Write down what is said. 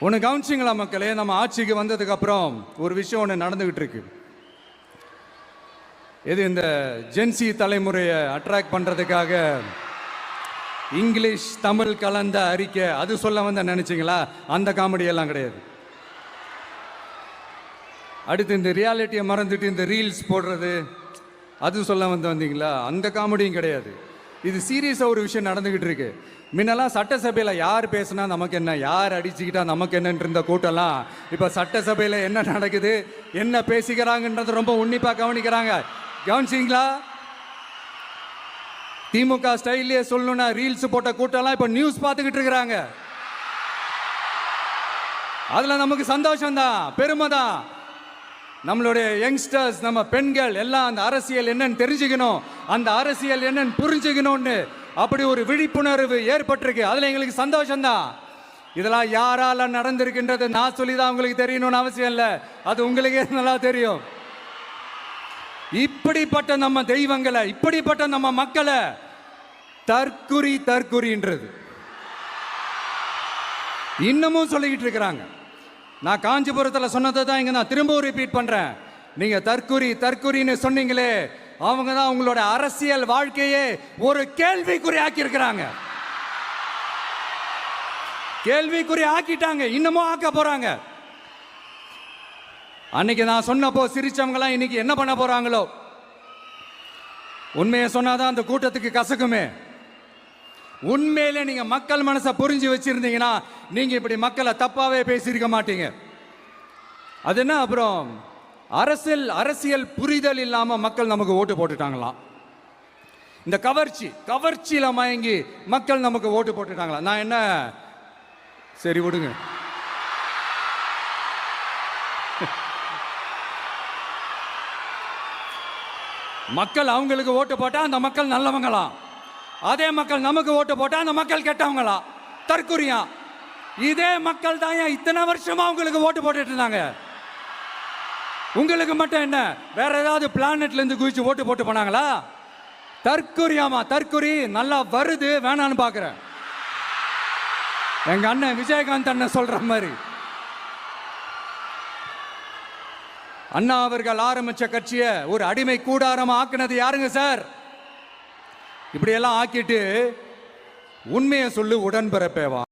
ஒன்று கவனிச்சிங்களா மக்களே, நம்ம ஆட்சிக்கு வந்ததுக்கு அப்புறம் ஒரு விஷயம் ஒன்று நடந்துகிட்டு இருக்கு. இது இந்த ஜென்சி தலைமுறையை அட்ராக்ட் பண்றதுக்காக இங்கிலீஷ் தமிழ் கலந்த அறிக்கை அது சொல்ல வந்த நினைச்சிங்களா? அந்த காமெடி எல்லாம் கிடையாது. அடுத்து இந்த ரியாலிட்டியை மறந்துட்டு இந்த ரீல்ஸ் போடுறது அது சொல்ல வந்தீங்களா? அந்த காமெடியும் கிடையாது. இது சீரியஸாக ஒரு விஷயம் நடந்துகிட்டு இருக்கு. முன்னெல்லாம் சட்டசபையில் யார் பேசுனா நமக்கு என்ன, யார் அடிச்சுக்கிட்டா நமக்கு என்னன்னு இருந்த கூட்டம்லாம் இப்போ சட்டசபையில் என்ன நடக்குது, என்ன பேசிக்கிறாங்கன்றது ரொம்ப உன்னிப்பாக கவனிக்கிறாங்க. கவனிச்சிங்களா? திமுக ஸ்டைல்லே சொல்லணும்னா ரீல்ஸ் போட்ட கூட்டம்லாம் இப்போ நியூஸ் பார்த்துக்கிட்டு இருக்கிறாங்க. அதில் நமக்கு சந்தோஷம் தான், பெருமை தான். நம்மளுடைய யங்ஸ்டர்ஸ், நம்ம பெண்கள் எல்லாம் அந்த அரசியல் என்னன்னு தெரிஞ்சுக்கணும், அந்த அரசியல் என்னன்னு புரிஞ்சுக்கணும்னு அப்படி ஒரு விழிப்புணர்வு ஏற்பட்டிருக்கு. அதில் எங்களுக்கு சந்தோஷம் தான். இதெல்லாம் யாரால நடந்திருக்கின்றது நான் சொல்லி தான் உங்களுக்கு தெரியணும்னு அவசியம் இல்லை, அது உங்களுக்கே நல்லா தெரியும். இப்படிப்பட்ட நம்ம தெய்வங்களை, இப்படிப்பட்ட நம்ம மக்களை தற்குறின்றது இன்னமும் சொல்லிக்கிட்டு இருக்கிறாங்க. நான் காஞ்சிபுரத்தில் சொன்னதை தான் இங்கே நான் திரும்பவும் ரிப்பீட் பண்ணுறேன். நீங்கள் தற்குறின்னு சொன்னீங்களே, அவங்க தான் உங்களோட அரசியல் வாழ்க்கையே ஒரு கேள்விக்குறி ஆக்கியிருக்கிறாங்க. கேள்விக்குறி ஆக்கிட்டாங்க, இன்னமும் ஆக்க போறாங்க. அன்னைக்கு நான் சொன்னப்போ சிரிச்சவங்களாம் இன்னைக்கு என்ன பண்ண போறாங்களோ. உண்மையை சொன்னாதான் அந்த கூட்டத்துக்கு கசக்குமே. உண்மையிலே நீங்க மக்கள் மனசை புரிஞ்சு வச்சிருந்தீங்கன்னா நீங்க இப்படி மக்களை தப்பாவே பேசியிருக்க மாட்டீங்க. அது என்ன, அப்புறம் அரசியல் புரிதல் இல்லாம மக்கள் நமக்கு ஓட்டு போட்டுட்டாங்களாம். இந்த கவர்ச்சியில மயங்கி மக்கள் நமக்கு ஓட்டு போட்டுட்டாங்களா? நான் என்ன, சரி விடுங்க. மக்கள் அவங்களுக்கு ஓட்டு போட்டா அந்த மக்கள் நல்லவங்களாம், அதே மக்கள் நமக்கு ஓட்டு போட்டா அந்த மக்கள் கெட்டவங்களா? தற்குறியா? இதே மக்கள் தான் இத்தனை வருஷமா உங்களுக்கு ஓட்டு போட்டுட்டு இருந்தாங்க. உங்களுக்கு மட்டும் என்ன, வேற ஏதாவது பிளானட்ல இருந்து குதிச்சு ஓட்டு போட்டு போனாங்களா? தற்குறியாமா? தற்குறி நல்லா வருது, வேணான்னு பாக்குறேன். எங்க அண்ணன் விஜயகாந்த் அண்ணன் சொல்ற மாதிரி, அண்ணா அவர்கள் ஆரம்பிச்ச கட்சியை ஒரு அடிமை கூடாரமா ஆக்குனது யாருங்க சார்? இப்படியெல்லாம் ஆக்கிட்டு உண்மையை சொல்லு உடன்பிறப்பேவா?